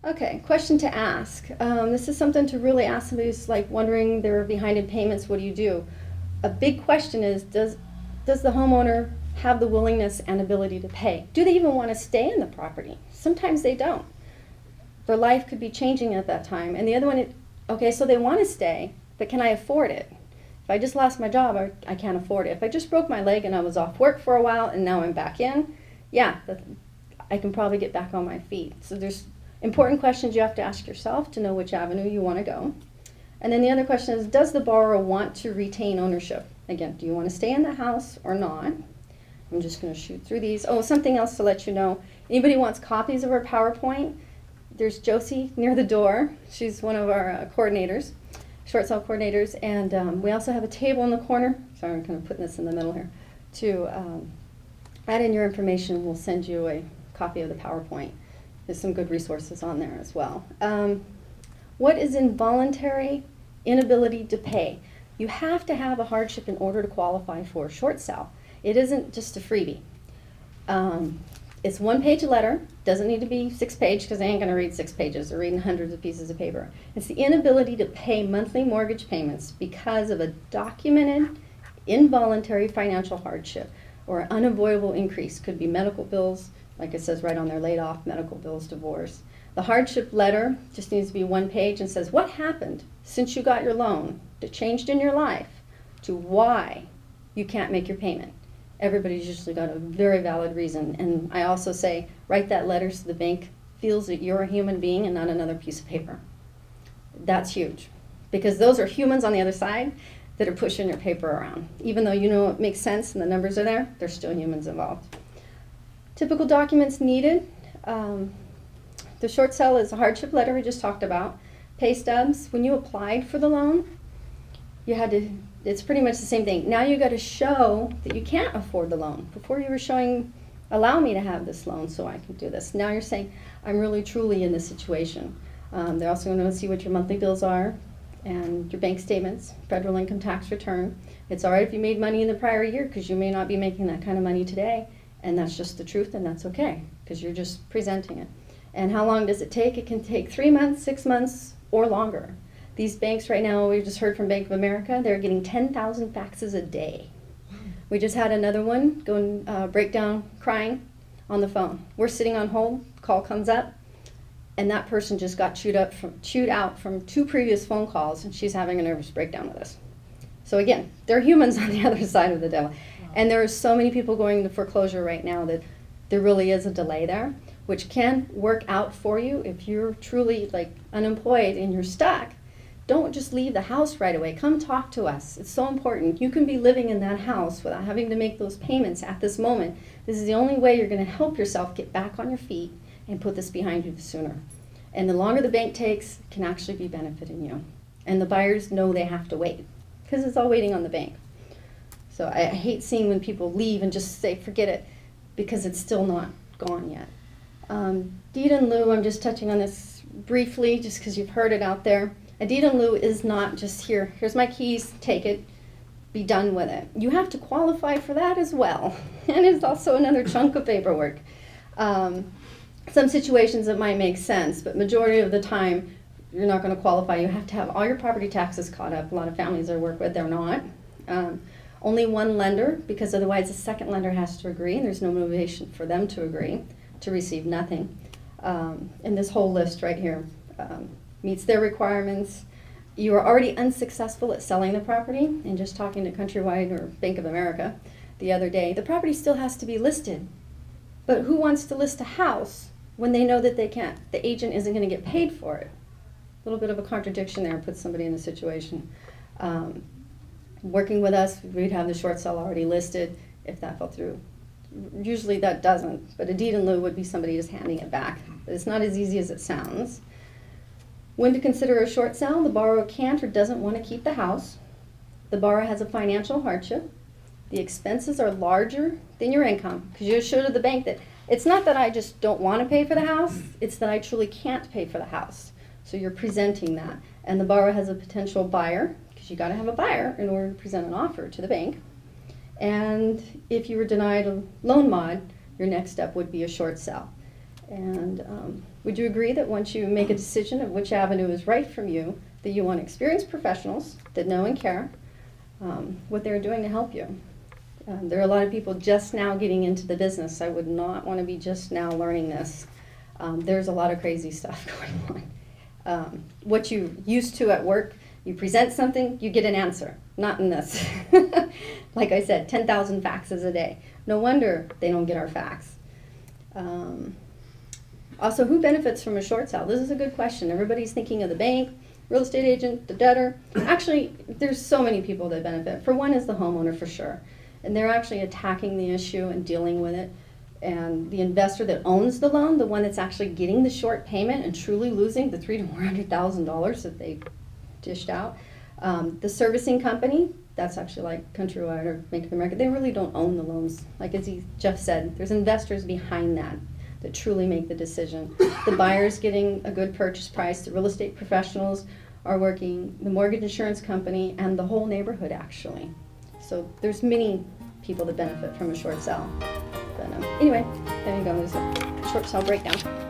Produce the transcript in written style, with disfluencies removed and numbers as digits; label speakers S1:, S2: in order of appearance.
S1: Okay, question to ask. This is something to really ask somebody who's like wondering they're behind in payments. What do you do? A big question is, does the homeowner have the willingness and ability to pay? Do they even want to stay in the property? Sometimes they don't. Their life could be changing at that time. And the other one is, okay, so they want to stay, but can I afford it? If I just lost my job, I can't afford it. If I just broke my leg and I was off work for a while and now I'm back in, yeah, I can probably get back on my feet. So there's important questions you have to ask yourself to know which avenue you want to go. And then the other question is, does the borrower want to retain ownership? Again, do you want to stay in the house or not? I'm just going to shoot through these. Oh, something else to let you know. Anybody wants copies of our PowerPoint? There's Josie near the door. She's one of our coordinators, short sale coordinators. And we also have a table in the corner. Sorry, I'm kind of putting this in the middle here. To add in your information, we'll send you a copy of the PowerPoint. There's some good resources on there as well. What is involuntary inability to pay? You have to have a hardship in order to qualify for a short sale. It isn't just a freebie. It's one-page letter. Doesn't need to be 6-page because they ain't going to read 6 pages. They're reading hundreds of pieces of paper. It's the inability to pay monthly mortgage payments because of a documented involuntary financial hardship or unavoidable increase. Could be medical bills, like it says right on there, laid off, medical bills, divorce. The hardship letter just needs to be 1 page and says, what happened since you got your loan that changed in your life to why you can't make your payment? Everybody's usually got a very valid reason. And I also say, write that letter so the bank feels that you're a human being and not another piece of paper. That's huge, because those are humans on the other side that are pushing your paper around. Even though you know it makes sense and the numbers are there, there's still humans involved. Typical documents needed. The short sale is a hardship letter we just talked about. Pay stubs. When you applied for the loan, you had to, it's pretty much the same thing. Now you got to show that you can't afford the loan. Before you were showing, allow me to have this loan so I can do this. Now you're saying, I'm really truly in this situation. They're also going to see what your monthly bills are and your bank statements, federal income tax return. It's all right if you made money in the prior year because you may not be making that kind of money today. And that's just the truth, and that's okay because you're just presenting it. And how long does it take? It can take 3 months, 6 months, or longer. These banks right now, we just heard from Bank of America, they're getting 10,000 faxes a day. We just had another one go and break down crying on the phone. We're sitting on hold, call comes up, and that person just got chewed out from 2 previous phone calls, and she's having a nervous breakdown with us. So again, they're humans on the other side of the devil. And there are so many people going into foreclosure right now that there really is a delay there, which can work out for you if you're truly like unemployed and you're stuck. Don't just leave the house right away. Come talk to us. It's so important. You can be living in that house without having to make those payments at this moment. This is the only way you're going to help yourself get back on your feet and put this behind you the sooner. And the longer the bank takes, it can actually be benefiting you. And the buyers know they have to wait because it's all waiting on the bank. So I hate seeing when people leave and just say, forget it, because it's still not gone yet. Deed in lieu, I'm just touching on this briefly just because you've heard it out there. A deed in lieu is not just here's my keys, take it, be done with it. You have to qualify for that as well. And it's also another chunk of paperwork. Some situations it might make sense, but majority of the time you're not going to qualify. You have to have all your property taxes caught up. A lot of families I work with, they're not. Only one lender, because otherwise a second lender has to agree, and there's no motivation for them to agree to receive nothing. And this whole list right here meets their requirements. You are already unsuccessful at selling the property, and just talking to Countrywide or Bank of America the other day, the property still has to be listed. But who wants to list a house when they know that they can't? The agent isn't going to get paid for it. A little bit of a contradiction there, puts somebody in a situation. Working with us, we'd have the short sale already listed if that fell through. Usually that doesn't, but a deed in lieu would be somebody just handing it back. But it's not as easy as it sounds. When to consider a short sale, the borrower can't or doesn't want to keep the house. The borrower has a financial hardship. The expenses are larger than your income, because you show to the bank that it's not that I just don't want to pay for the house, it's that I truly can't pay for the house. So you're presenting that. And the borrower has a potential buyer, because you got to have a buyer in order to present an offer to the bank. And if you were denied a loan mod, your next step would be a short sale. And would you agree that once you make a decision of which avenue is right for you, that you want experienced professionals that know and care what they're doing to help you? There are a lot of people just now getting into the business. I would not want to be just now learning this. There's a lot of crazy stuff going on. What you used to at work, you present something, you get an answer. Not in this. Like I said, 10,000 faxes a day. No wonder they don't get our fax. Also, who benefits from a short sale? This is a good question. Everybody's thinking of the bank, real estate agent, the debtor. Actually, there's so many people that benefit. For one is the homeowner for sure. And they're actually attacking the issue and dealing with it. And the investor that owns the loan, the one that's actually getting the short payment and truly losing the $300,000 to $400,000 that they dished out. The servicing company, that's actually like Countrywide or Bank of America, they really don't own the loans. Like as Jeff said, there's investors behind that truly make the decision. The buyer's getting a good purchase price, the real estate professionals are working, the mortgage insurance company, and the whole neighborhood actually. So there's many people that benefit from a short sale. But anyway, there you go, there's a short sale breakdown.